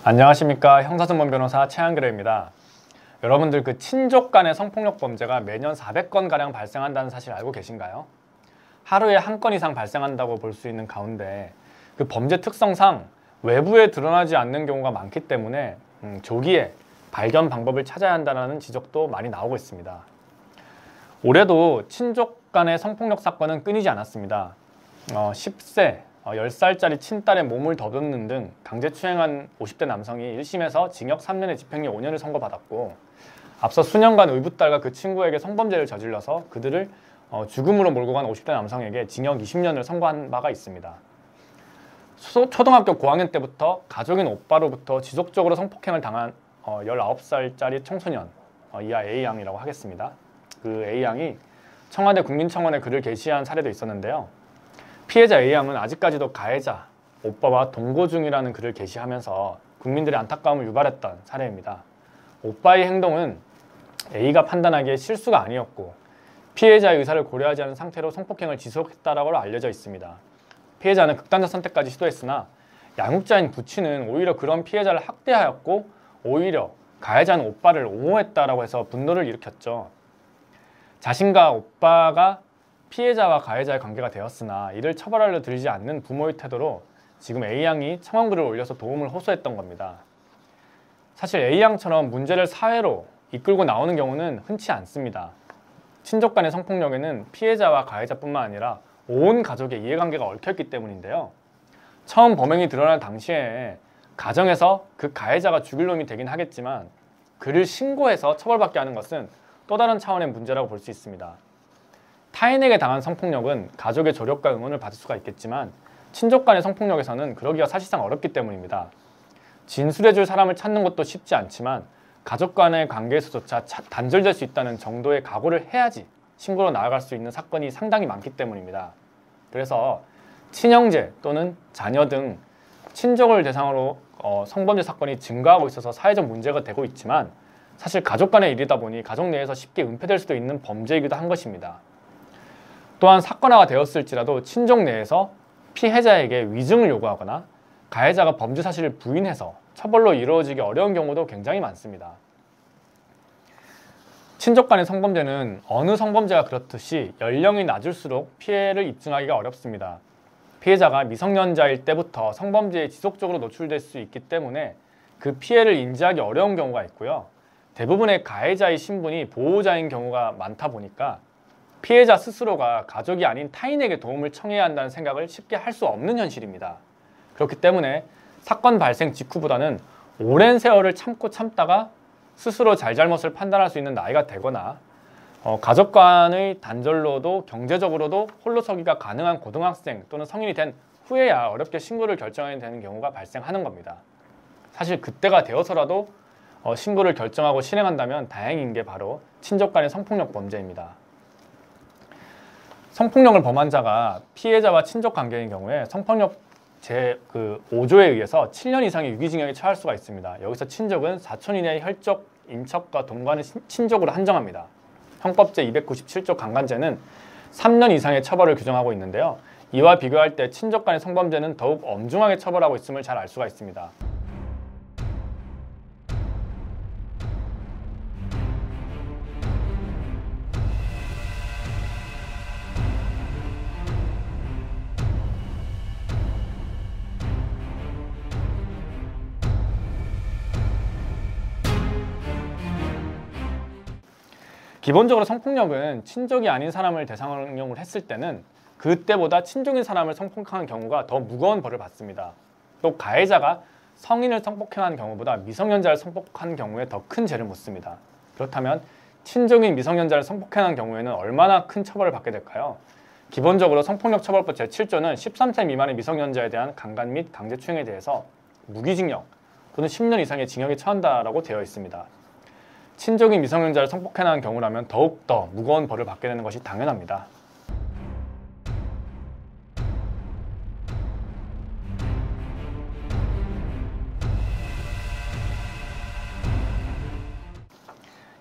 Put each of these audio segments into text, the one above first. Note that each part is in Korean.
안녕하십니까, 형사전문 변호사 최한그레입니다. 여러분들 그 친족 간의 성폭력 범죄가 매년 400건가량 발생한다는 사실 알고 계신가요? 하루에 한 건 이상 발생한다고 볼 수 있는 가운데 그 범죄 특성상 외부에 드러나지 않는 경우가 많기 때문에 조기에 발견 방법을 찾아야 한다는 지적도 많이 나오고 있습니다. 올해도 친족 간의 성폭력 사건은 끊이지 않았습니다. 10세, 10살짜리 친딸의 몸을 더듬는 등 강제추행한 50대 남성이 1심에서 징역 3년에 집행유예 5년을 선고받았고, 앞서 수년간 의붓딸과 그 친구에게 성범죄를 저질러서 그들을 죽음으로 몰고 간 50대 남성에게 징역 20년을 선고한 바가 있습니다. 초등학교 고학년 때부터 가족인 오빠로부터 지속적으로 성폭행을 당한 19살짜리 청소년, 이하 A양이라고 하겠습니다. 그 A양이 청와대 국민청원에 글을 게시한 사례도 있었는데요. 피해자 A양은 아직까지도 가해자 오빠와 동거 중이라는 글을 게시하면서 국민들의 안타까움을 유발했던 사례입니다. 오빠의 행동은 A가 판단하기에 실수가 아니었고 피해자의 의사를 고려하지 않은 상태로 성폭행을 지속했다라고 알려져 있습니다. 피해자는 극단적 선택까지 시도했으나 양육자인 부친은 오히려 그런 피해자를 학대하였고 오히려 가해자는 오빠를 옹호했다라고 해서 분노를 일으켰죠. 자신과 오빠가 피해자와 가해자의 관계가 되었으나 이를 처벌하려 들지 않는 부모의 태도로 지금 A양이 청원글을 올려서 도움을 호소했던 겁니다. 사실 A양처럼 문제를 사회로 이끌고 나오는 경우는 흔치 않습니다. 친족 간의 성폭력에는 피해자와 가해자뿐만 아니라 온 가족의 이해관계가 얽혀있기 때문인데요. 처음 범행이 드러날 당시에 가정에서 그 가해자가 죽일 놈이 되긴 하겠지만 그를 신고해서 처벌받게 하는 것은 또 다른 차원의 문제라고 볼 수 있습니다. 타인에게 당한 성폭력은 가족의 조력과 응원을 받을 수가 있겠지만 친족 간의 성폭력에서는 그러기가 사실상 어렵기 때문입니다. 진술해줄 사람을 찾는 것도 쉽지 않지만 가족 간의 관계에서조차 단절될 수 있다는 정도의 각오를 해야지 신고로 나아갈 수 있는 사건이 상당히 많기 때문입니다. 그래서 친형제 또는 자녀 등 친족을 대상으로 성범죄 사건이 증가하고 있어서 사회적 문제가 되고 있지만 사실 가족 간의 일이다 보니 가족 내에서 쉽게 은폐될 수도 있는 범죄이기도 한 것입니다. 또한 사건화가 되었을지라도 친족 내에서 피해자에게 위증을 요구하거나 가해자가 범죄 사실을 부인해서 처벌로 이루어지기 어려운 경우도 굉장히 많습니다. 친족 간의 성범죄는 어느 성범죄가 그렇듯이 연령이 낮을수록 피해를 입증하기가 어렵습니다. 피해자가 미성년자일 때부터 성범죄에 지속적으로 노출될 수 있기 때문에 그 피해를 인지하기 어려운 경우가 있고요. 대부분의 가해자의 신분이 보호자인 경우가 많다 보니까 피해자 스스로가 가족이 아닌 타인에게 도움을 청해야 한다는 생각을 쉽게 할 수 없는 현실입니다. 그렇기 때문에 사건 발생 직후보다는 오랜 세월을 참다가 스스로 잘잘못을 판단할 수 있는 나이가 되거나 가족 간의 단절로도 경제적으로도 홀로 서기가 가능한 고등학생 또는 성인이 된 후에야 어렵게 신고를 결정해야 되는 경우가 발생하는 겁니다. 사실 그때가 되어서라도 신고를 결정하고 실행한다면 다행인 게 바로 친족 간의 성폭력 범죄입니다. 성폭력을 범한 자가 피해자와 친족 관계인 경우에 성폭력 제5조에 의해서 7년 이상의 유기징역에 처할 수가 있습니다. 여기서 친족은 사촌 이내의 혈족, 인척과 동거하는 친족으로 한정합니다. 형법 제297조 강간죄는 3년 이상의 처벌을 규정하고 있는데요. 이와 비교할 때 친족 간의 성범죄는 더욱 엄중하게 처벌하고 있음을 잘 알 수가 있습니다. 기본적으로 성폭력은 친족이 아닌 사람을 대상으로 했을 때는 그때보다 친족인 사람을 성폭행한 경우가 더 무거운 벌을 받습니다. 또 가해자가 성인을 성폭행한 경우보다 미성년자를 성폭한 경우에 더 큰 죄를 묻습니다. 그렇다면 친족인 미성년자를 성폭행한 경우에는 얼마나 큰 처벌을 받게 될까요? 기본적으로 성폭력처벌법 제7조는 13세 미만의 미성년자에 대한 강간 및 강제추행에 대해서 무기징역 또는 10년 이상의 징역에 처한다라고 되어 있습니다. 친족인 미성년자를 성폭행한 경우라면 더욱더 무거운 벌을 받게 되는 것이 당연합니다.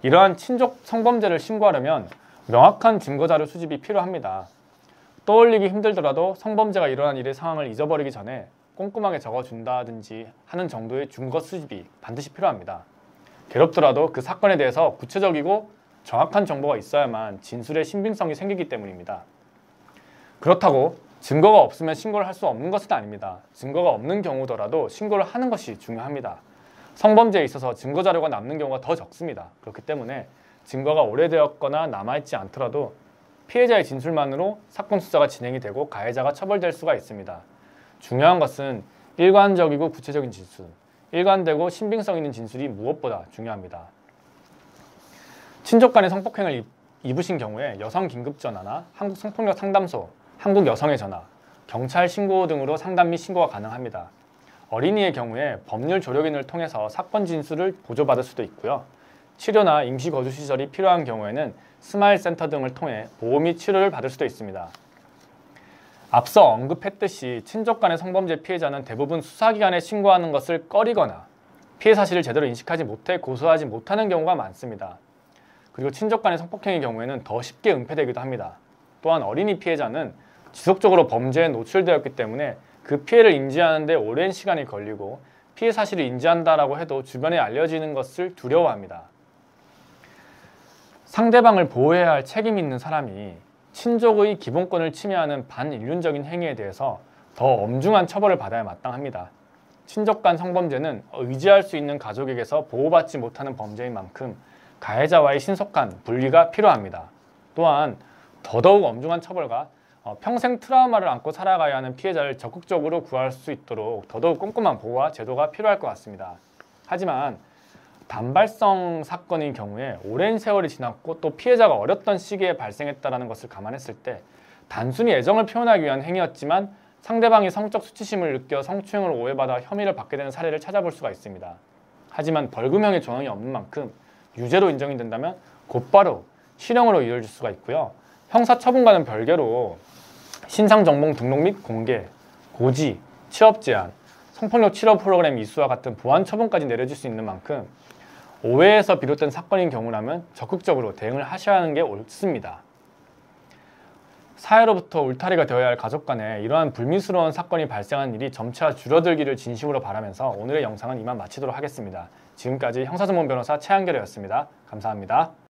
이러한 친족 성범죄를 신고하려면 명확한 증거자료 수집이 필요합니다. 떠올리기 힘들더라도 성범죄가 일어난 일의 상황을 잊어버리기 전에 꼼꼼하게 적어준다든지 하는 정도의 증거 수집이 반드시 필요합니다. 괴롭더라도 그 사건에 대해서 구체적이고 정확한 정보가 있어야만 진술의 신빙성이 생기기 때문입니다. 그렇다고 증거가 없으면 신고를 할 수 없는 것은 아닙니다. 증거가 없는 경우더라도 신고를 하는 것이 중요합니다. 성범죄에 있어서 증거 자료가 남는 경우가 더 적습니다. 그렇기 때문에 증거가 오래되었거나 남아있지 않더라도 피해자의 진술만으로 사건 수사가 진행이 되고 가해자가 처벌될 수가 있습니다. 중요한 것은 일관적이고 구체적인 진술, 일관되고 신빙성 있는 진술이 무엇보다 중요합니다. 친족 간의 성폭행을 입으신 경우에 여성 긴급전화나 한국성폭력상담소, 한국여성의 전화, 경찰 신고 등으로 상담 및 신고가 가능합니다. 어린이의 경우에 법률 조력인을 통해서 사건 진술을 보조받을 수도 있고요. 치료나 임시거주시설이 필요한 경우에는 스마일센터 등을 통해 보호 및 치료를 받을 수도 있습니다. 앞서 언급했듯이 친족 간의 성범죄 피해자는 대부분 수사기관에 신고하는 것을 꺼리거나 피해 사실을 제대로 인식하지 못해 고소하지 못하는 경우가 많습니다. 그리고 친족 간의 성폭행의 경우에는 더 쉽게 은폐되기도 합니다. 또한 어린이 피해자는 지속적으로 범죄에 노출되었기 때문에 그 피해를 인지하는 데 오랜 시간이 걸리고 피해 사실을 인지한다라고 해도 주변에 알려지는 것을 두려워합니다. 상대방을 보호해야 할 책임이 있는 사람이 친족의 기본권을 침해하는 반인륜적인 행위에 대해서 더 엄중한 처벌을 받아야 마땅합니다. 친족 간 성범죄는 의지할 수 있는 가족에게서 보호받지 못하는 범죄인 만큼 가해자와의 신속한 분리가 필요합니다. 또한 더더욱 엄중한 처벌과 평생 트라우마를 안고 살아가야 하는 피해자를 적극적으로 구할 수 있도록 더더욱 꼼꼼한 보호와 제도가 필요할 것 같습니다. 하지만 단발성 사건인 경우에 오랜 세월이 지났고 또 피해자가 어렸던 시기에 발생했다는 것을 감안했을 때 단순히 애정을 표현하기 위한 행위였지만 상대방이 성적 수치심을 느껴 성추행을 오해받아 혐의를 받게 되는 사례를 찾아볼 수가 있습니다. 하지만 벌금형의 조항이 없는 만큼 유죄로 인정이 된다면 곧바로 실형으로 이어질 수가 있고요. 형사처분과는 별개로 신상정보 등록 및 공개, 고지, 취업 제한, 성폭력 치료 프로그램 이수와 같은 보완 처분까지 내려질 수 있는 만큼 오해에서 비롯된 사건인 경우라면 적극적으로 대응을 하셔야 하는 게 옳습니다. 사회로부터 울타리가 되어야 할 가족 간에 이러한 불미스러운 사건이 발생한 일이 점차 줄어들기를 진심으로 바라면서 오늘의 영상은 이만 마치도록 하겠습니다. 지금까지 형사전문 변호사 최한결이었습니다. 감사합니다.